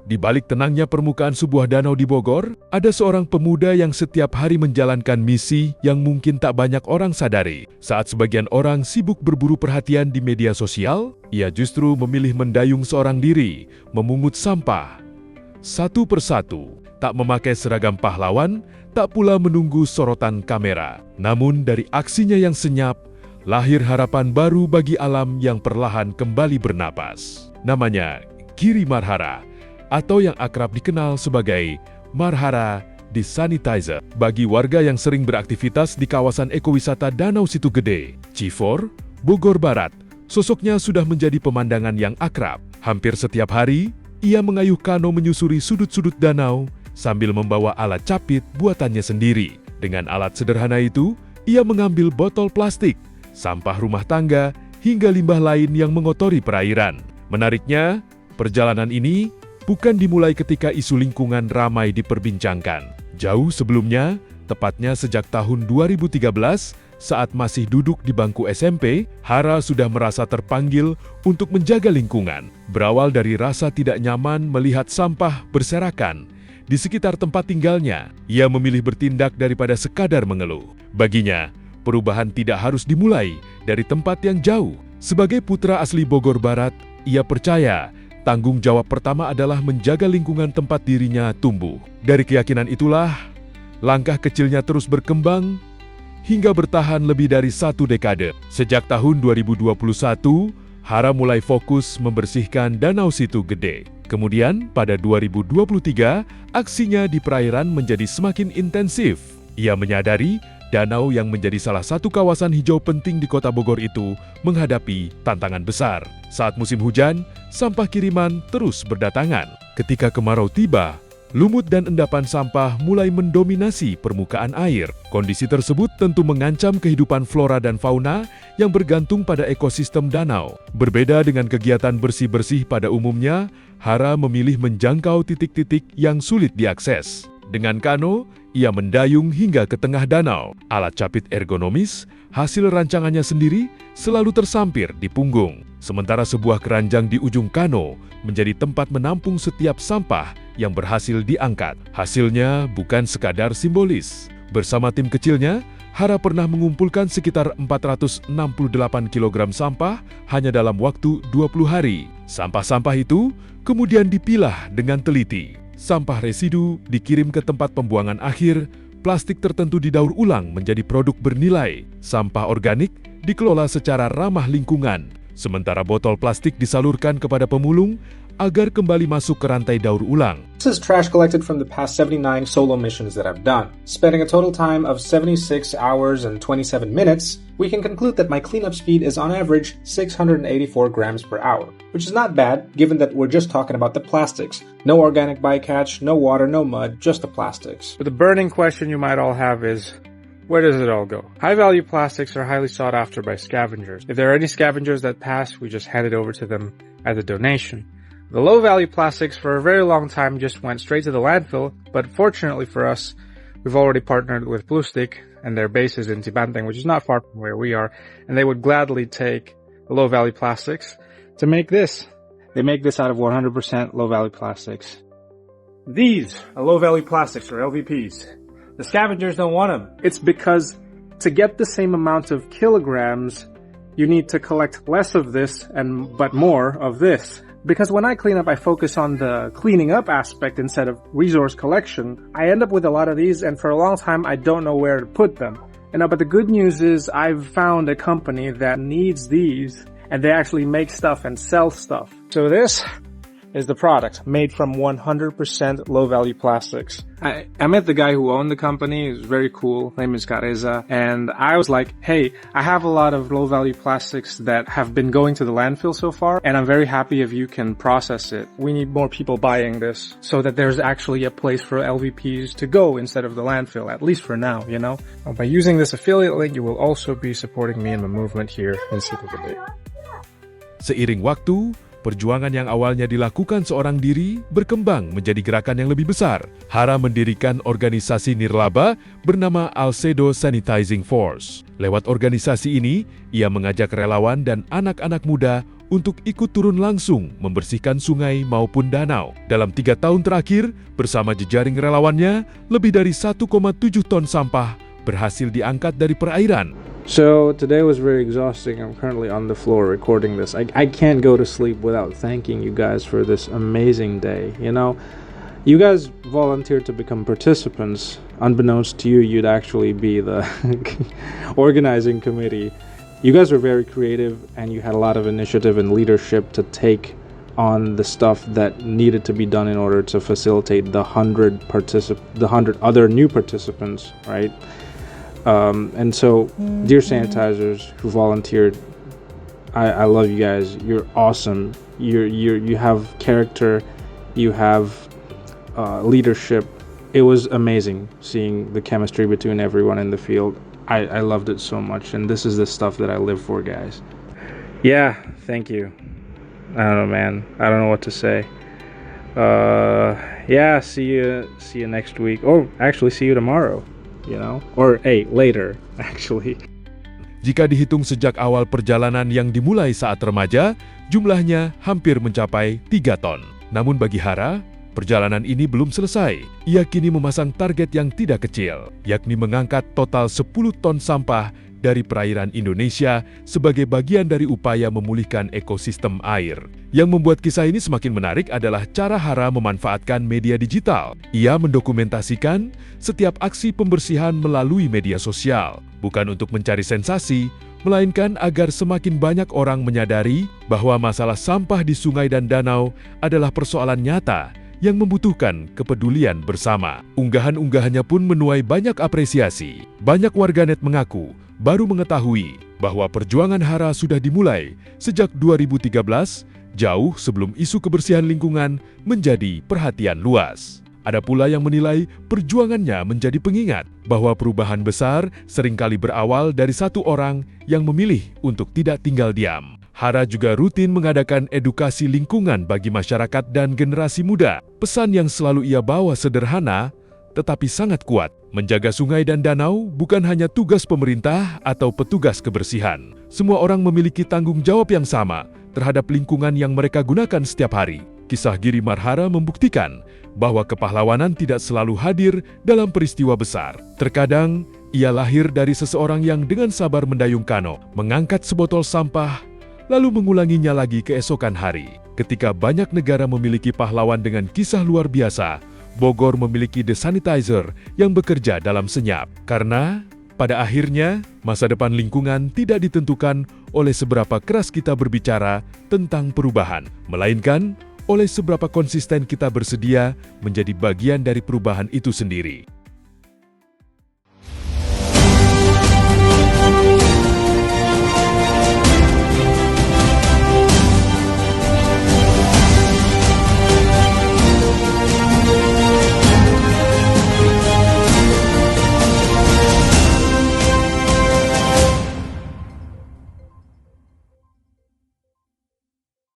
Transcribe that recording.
Di balik tenangnya permukaan sebuah danau di Bogor, ada seorang pemuda yang setiap hari menjalankan misi yang mungkin tak banyak orang sadari. Saat sebagian orang sibuk berburu perhatian di media sosial, ia justru memilih mendayung seorang diri, memungut sampah. Satu persatu, tak memakai seragam pahlawan, tak pula menunggu sorotan kamera. Namun dari aksinya yang senyap, lahir harapan baru bagi alam yang perlahan kembali bernapas. Namanya Giri Marhara, atau yang akrab dikenal sebagai Marhara Desanitizer. Bagi warga yang sering beraktivitas di kawasan ekowisata Danau Situ Gede, Cifor, Bogor Barat, sosoknya sudah menjadi pemandangan yang akrab. Hampir setiap hari, ia mengayuh kano menyusuri sudut-sudut danau sambil membawa alat capit buatannya sendiri. Dengan alat sederhana itu, ia mengambil botol plastik, sampah rumah tangga, hingga limbah lain yang mengotori perairan. Menariknya, perjalanan ini bukan dimulai ketika isu lingkungan ramai diperbincangkan. Jauh sebelumnya, tepatnya sejak tahun 2013, saat masih duduk di bangku SMP, Hara sudah merasa terpanggil untuk menjaga lingkungan. Berawal dari rasa tidak nyaman melihat sampah berserakan di sekitar tempat tinggalnya, ia memilih bertindak daripada sekadar mengeluh. Baginya, perubahan tidak harus dimulai dari tempat yang jauh. Sebagai putra asli Bogor Barat, ia percaya tanggung jawab pertama adalah menjaga lingkungan tempat dirinya tumbuh. Dari keyakinan itulah, langkah kecilnya terus berkembang hingga bertahan lebih dari 1 dekade. Sejak tahun 2021, Hara mulai fokus membersihkan Danau Situ Gede. Kemudian, pada 2023, aksinya di perairan menjadi semakin intensif. Ia menyadari danau yang menjadi salah satu kawasan hijau penting di kota Bogor itu menghadapi tantangan besar. Saat musim hujan, sampah kiriman terus berdatangan. Ketika kemarau tiba, lumut dan endapan sampah mulai mendominasi permukaan air. Kondisi tersebut tentu mengancam kehidupan flora dan fauna yang bergantung pada ekosistem danau. Berbeda dengan kegiatan bersih-bersih pada umumnya, Hara memilih menjangkau titik-titik yang sulit diakses. Dengan kano, ia mendayung hingga ke tengah danau. Alat capit ergonomis, hasil rancangannya sendiri, selalu tersampir di punggung. Sementara sebuah keranjang di ujung kano menjadi tempat menampung setiap sampah yang berhasil diangkat. Hasilnya bukan sekadar simbolis. Bersama tim kecilnya, Hara pernah mengumpulkan sekitar 468 kg sampah hanya dalam waktu 20 hari. Sampah-sampah itu kemudian dipilah dengan teliti. Sampah residu dikirim ke tempat pembuangan akhir, plastik tertentu didaur ulang menjadi produk bernilai. Sampah organik dikelola secara ramah lingkungan, sementara botol plastik disalurkan kepada pemulung agar kembali masuk ke rantai daur ulang. This is trash collected from the past 79 solo missions that I've done. Spending a total time of 76 hours and 27 minutes, we can conclude that my cleanup speed is on average 684 grams per hour, which is not bad given that we're just talking about the plastics. No organic bycatch, no water, no mud, just the plastics. But the burning question you might all have is, where does it all go? High-value plastics are highly sought after by scavengers. If there are any scavengers that pass, we just hand it over to them as a donation. The low-value plastics for a very long time just went straight to the landfill, but fortunately for us, we've already partnered with Blue Stick and their base is in Tibanteng, which is not far from where we are, and they would gladly take the low-value plastics to make this. They make this out of 100% low-value plastics. These are low-value plastics, or LVPs. The scavengers don't want them. It's because to get the same amount of kilograms, you need to collect less of this but more of this. Because when I clean up, I focus on the cleaning up aspect instead of resource collection. I end up with a lot of these, and for a long time, I don't know where to put them. But the good news is I've found a company that needs these, and they actually make stuff and sell stuff. So this is the product made from 100% low-value plastics. I met the guy who owned the company. He was very cool. His name is Careza. And I was like, hey, I have a lot of low-value plastics that have been going to the landfill so far, and I'm very happy if you can process it. We need more people buying this so that there's actually a place for LVPs to go instead of the landfill, at least for now, you know? By using this affiliate link, you will also be supporting me in the movement here in Situ Gede. Seiring waktu, Perjuangan yang awalnya dilakukan seorang diri berkembang menjadi gerakan yang lebih besar. Hara mendirikan organisasi nirlaba bernama Alcedo Sanitizing Force. Lewat organisasi ini, ia mengajak relawan dan anak-anak muda untuk ikut turun langsung membersihkan sungai maupun danau. Dalam 3 tahun terakhir, bersama jejaring relawannya, lebih dari 1,7 ton sampah berhasil diangkat dari perairan. So today was very exhausting. I'm currently on the floor recording this. I can't go to sleep without thanking you guys for this amazing day. You know, you guys volunteered to become participants. Unbeknownst to you, you'd actually be the organizing committee. You guys were very creative and you had a lot of initiative and leadership to take on the stuff that needed to be done in order to facilitate the 100 other new participants, right? And so, dear sanitizers who volunteered, I love you guys. You're awesome. You have character. You have leadership. It was amazing seeing the chemistry between everyone in the field. I loved it so much, and this is the stuff that I live for, guys. Yeah, thank you. I don't know, man. I don't know what to say. Yeah, see you next week. Oh, actually, see you tomorrow. You know, or later, actually. Jika dihitung sejak awal perjalanan yang dimulai saat remaja, jumlahnya hampir mencapai 3 ton. Namun bagi Hara, perjalanan ini belum selesai. Ia kini memasang target yang tidak kecil, yakni mengangkat total 10 ton sampah dari perairan Indonesia sebagai bagian dari upaya memulihkan ekosistem air. Yang membuat kisah ini semakin menarik adalah cara Hara memanfaatkan media digital. Ia mendokumentasikan setiap aksi pembersihan melalui media sosial, bukan untuk mencari sensasi, melainkan agar semakin banyak orang menyadari bahwa masalah sampah di sungai dan danau adalah persoalan nyata yang membutuhkan kepedulian bersama. Unggahan-unggahannya pun menuai banyak apresiasi. Banyak warganet mengaku baru mengetahui bahwa perjuangan Hara sudah dimulai sejak 2013, jauh sebelum isu kebersihan lingkungan menjadi perhatian luas. Ada pula yang menilai perjuangannya menjadi pengingat bahwa perubahan besar seringkali berawal dari satu orang yang memilih untuk tidak tinggal diam. Hara juga rutin mengadakan edukasi lingkungan bagi masyarakat dan generasi muda. Pesan yang selalu ia bawa sederhana, tetapi sangat kuat. Menjaga sungai dan danau bukan hanya tugas pemerintah atau petugas kebersihan. Semua orang memiliki tanggung jawab yang sama terhadap lingkungan yang mereka gunakan setiap hari. Kisah Giri Marhara membuktikan bahwa kepahlawanan tidak selalu hadir dalam peristiwa besar. Terkadang, ia lahir dari seseorang yang dengan sabar mendayung kano, mengangkat sebotol sampah, lalu mengulanginya lagi keesokan hari. Ketika banyak negara memiliki pahlawan dengan kisah luar biasa, Bogor memiliki The Sanitizer yang bekerja dalam senyap. Karena pada akhirnya, masa depan lingkungan tidak ditentukan oleh seberapa keras kita berbicara tentang perubahan, melainkan oleh seberapa konsisten kita bersedia menjadi bagian dari perubahan itu sendiri.